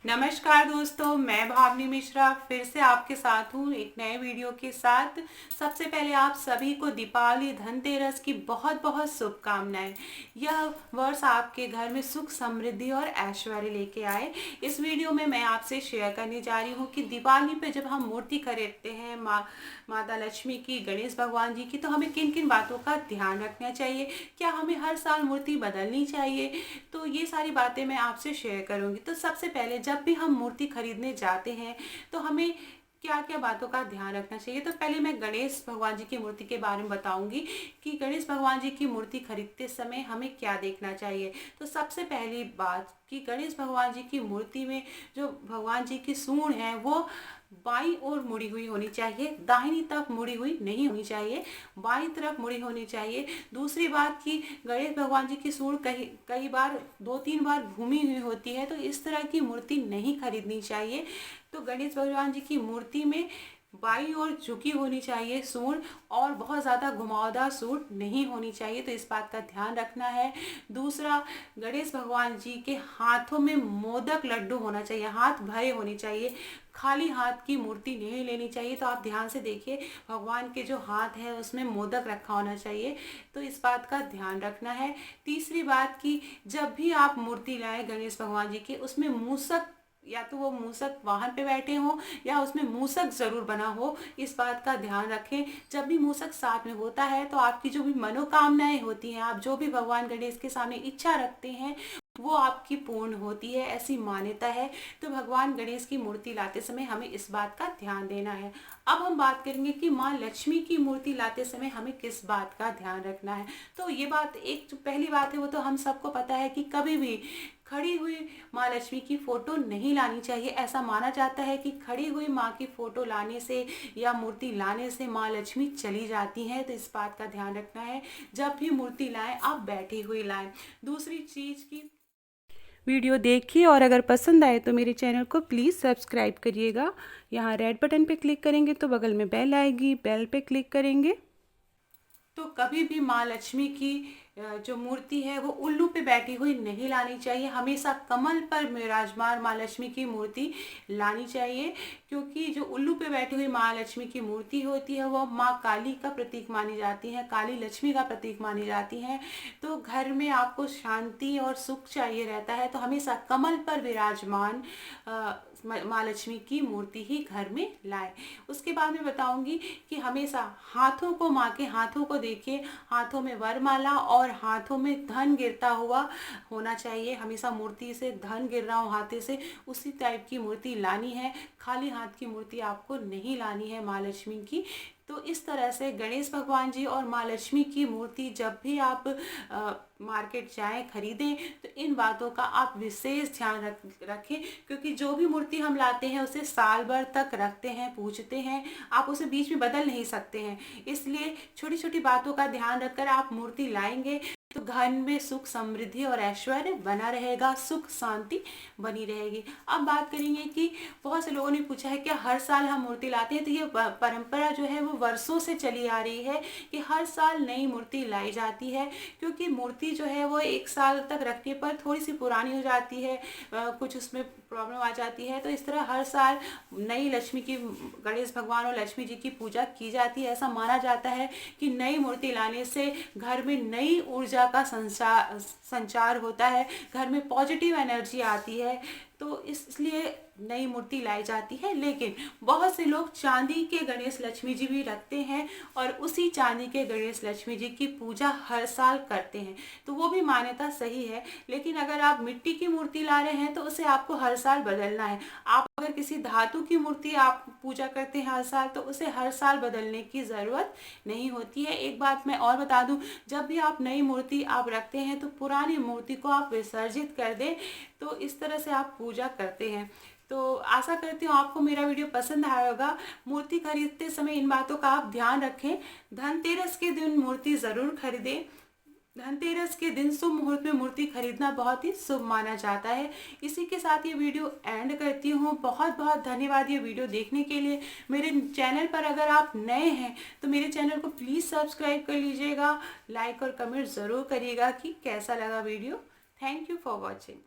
नमस्कार दोस्तों, मैं भावनी मिश्रा फिर से आपके साथ हूँ एक नए वीडियो के साथ। सबसे पहले आप सभी को दीपावली धनतेरस की बहुत बहुत शुभकामनाएं। यह वर्ष आपके घर में सुख समृद्धि और ऐश्वर्य लेके आए। इस वीडियो में मैं आपसे शेयर करने जा रही हूँ कि दीपावली पे जब हम मूर्ति खरीदते हैं माता लक्ष्मी की, गणेश भगवान जी की, तो हमें किन किन बातों का ध्यान रखना चाहिए। क्या हमें हर साल मूर्ति बदलनी चाहिए? तो ये सारी बातें मैं आपसे शेयर करूँगी। तो सबसे पहले जब भी हम मूर्ति खरीदने जाते हैं तो हमें क्या क्या बातों का ध्यान रखना चाहिए। तो पहले मैं गणेश भगवान जी की मूर्ति के बारे में बताऊंगी कि गणेश भगवान जी की मूर्ति खरीदते समय हमें क्या देखना चाहिए। तो सबसे पहली बात कि गणेश भगवान जी की मूर्ति में जो भगवान जी की सूंड है वो बाईं ओर मुड़ी हुई होनी चाहिए, दाहिनी तरफ मुड़ी हुई नहीं होनी चाहिए, बाईं तरफ मुड़ी होनी चाहिए। दूसरी बात कि गणेश भगवान जी की सूंड कई बार 2-3 बार घूमी हुई होती है, तो इस तरह की मूर्ति नहीं खरीदनी चाहिए। तो गणेश भगवान जी की मूर्ति में बाईं ओर झुकी होनी चाहिए सूंड, और बहुत ज़्यादा घुमावदार सूंड नहीं होनी चाहिए, तो इस बात का ध्यान रखना है। दूसरा, गणेश भगवान जी के हाथों में मोदक लड्डू होना चाहिए, हाथ भरे होने चाहिए, खाली हाथ की मूर्ति नहीं लेनी चाहिए। तो आप ध्यान से देखिए, भगवान के जो हाथ है उसमें मोदक रखा होना चाहिए, तो इस बात का ध्यान रखना है। तीसरी बात कि जब भी आप मूर्ति लाएं गणेश भगवान जी की, उसमें मूसक, या तो वो मूसक वाहन पे बैठे हों या उसमें मूसक जरूर बना हो, इस बात का ध्यान रखें। जब भी मूसक साथ में होता है तो आपकी जो भी मनोकामनाएं होती हैं, आप जो भी भगवान गणेश के सामने इच्छा रखते हैं, वो आपकी पूर्ण होती है, ऐसी मान्यता है। तो भगवान गणेश की मूर्ति लाते समय हमें इस बात का ध्यान देना है। अब हम बात करेंगे कि माँ लक्ष्मी की मूर्ति लाते समय हमें किस बात का ध्यान रखना है। तो ये बात, एक जो पहली बात है वो तो हम सबको पता है कि कभी भी खड़ी हुई माँ लक्ष्मी की फोटो नहीं लानी चाहिए। ऐसा माना जाता है कि खड़ी हुई माँ की फोटो लाने से या मूर्ति लाने से माँ लक्ष्मी चली जाती हैं, तो इस बात का ध्यान रखना है। जब भी मूर्ति लाएं आप बैठी हुई लाएं। दूसरी चीज की वीडियो देखिए और अगर पसंद आए तो मेरे चैनल को प्लीज़ सब्सक्राइब करिएगा। यहाँ रेड बटन पे क्लिक करेंगे तो बगल में बेल आएगी, बेल पे क्लिक करेंगे तो कभी भी माँ लक्ष्मी की जो मूर्ति है वो उल्लू पे बैठी हुई नहीं लानी चाहिए। हमेशा कमल पर विराजमान माँ लक्ष्मी की मूर्ति लानी चाहिए, क्योंकि जो उल्लू पे बैठी हुई माँ लक्ष्मी की मूर्ति होती है वो माँ काली का प्रतीक मानी जाती है, काली लक्ष्मी का प्रतीक मानी जाती हैं। तो घर में आपको शांति और सुख चाहिए रहता है, तो हमेशा कमल पर विराजमान माँ लक्ष्मी की मूर्ति ही घर में लाए। उसके बाद मैं बताऊंगी कि हमेशा हाथों को, माँ के हाथों को देखिए, हाथों में वरमाला और हाथों में धन गिरता हुआ होना चाहिए। हमेशा मूर्ति से धन गिर रहा हो हाथे से, उसी टाइप की मूर्ति लानी है। खाली हाथ की मूर्ति आपको नहीं लानी है माँ लक्ष्मी की। तो इस तरह से गणेश भगवान जी और माँ लक्ष्मी की मूर्ति जब भी आप मार्केट जाएं खरीदें, तो इन बातों का आप विशेष ध्यान रखें, क्योंकि जो भी मूर्ति हम लाते हैं उसे साल भर तक रखते हैं, पूजते हैं, आप उसे बीच में बदल नहीं सकते हैं। इसलिए छोटी छोटी बातों का ध्यान रखकर आप मूर्ति लाएंगे तो घर में सुख समृद्धि और ऐश्वर्य बना रहेगा, सुख शांति बनी रहेगी। अब बात करेंगे कि बहुत से लोगों ने पूछा है कि हर साल हम मूर्ति लाते हैं। तो ये परंपरा जो है वो वर्षों से चली आ रही है कि हर साल नई मूर्ति लाई जाती है, क्योंकि मूर्ति जो है वो 1 साल तक रखने पर थोड़ी सी पुरानी हो जाती है, कुछ उसमें प्रॉब्लम आ जाती है। तो इस तरह हर साल नई लक्ष्मी की, गणेश भगवान और लक्ष्मी जी की पूजा की जाती है। ऐसा माना जाता है कि नई मूर्ति लाने से घर में नई ऊर्जा का संचार होता है, घर में पॉजिटिव एनर्जी आती है, तो इसलिए नई मूर्ति लाई जाती है। लेकिन बहुत से लोग चांदी के गणेश लक्ष्मी जी भी रखते हैं और उसी चांदी के गणेश लक्ष्मी जी की पूजा हर साल करते हैं, तो वो भी मान्यता सही है। लेकिन अगर आप मिट्टी की मूर्ति ला रहे हैं तो उसे आपको हर साल बदलना है। आप अगर किसी धातु की मूर्ति आप पूजा करते हैं हर साल, तो उसे हर साल बदलने की ज़रूरत नहीं होती है। एक बात मैं और बता दूं, जब भी आप नई मूर्ति आप रखते हैं तो पुरानी मूर्ति को आप विसर्जित कर दें, तो इस तरह से आप पूजा करते हैं। तो आशा करती हूँ आपको मेरा वीडियो पसंद आया होगा। मूर्ति खरीदते समय इन बातों का आप ध्यान रखें। धनतेरस के दिन मूर्ति ज़रूर खरीदें। धनतेरस के दिन शुभ मुहूर्त में मूर्ति खरीदना बहुत ही शुभ माना जाता है। इसी के साथ ये वीडियो एंड करती हूँ। बहुत बहुत धन्यवाद ये वीडियो देखने के लिए। मेरे चैनल पर अगर आप नए हैं तो मेरे चैनल को प्लीज़ सब्सक्राइब कर लीजिएगा, लाइक और कमेंट ज़रूर करिएगा कि कैसा लगा video. Thank you for watching.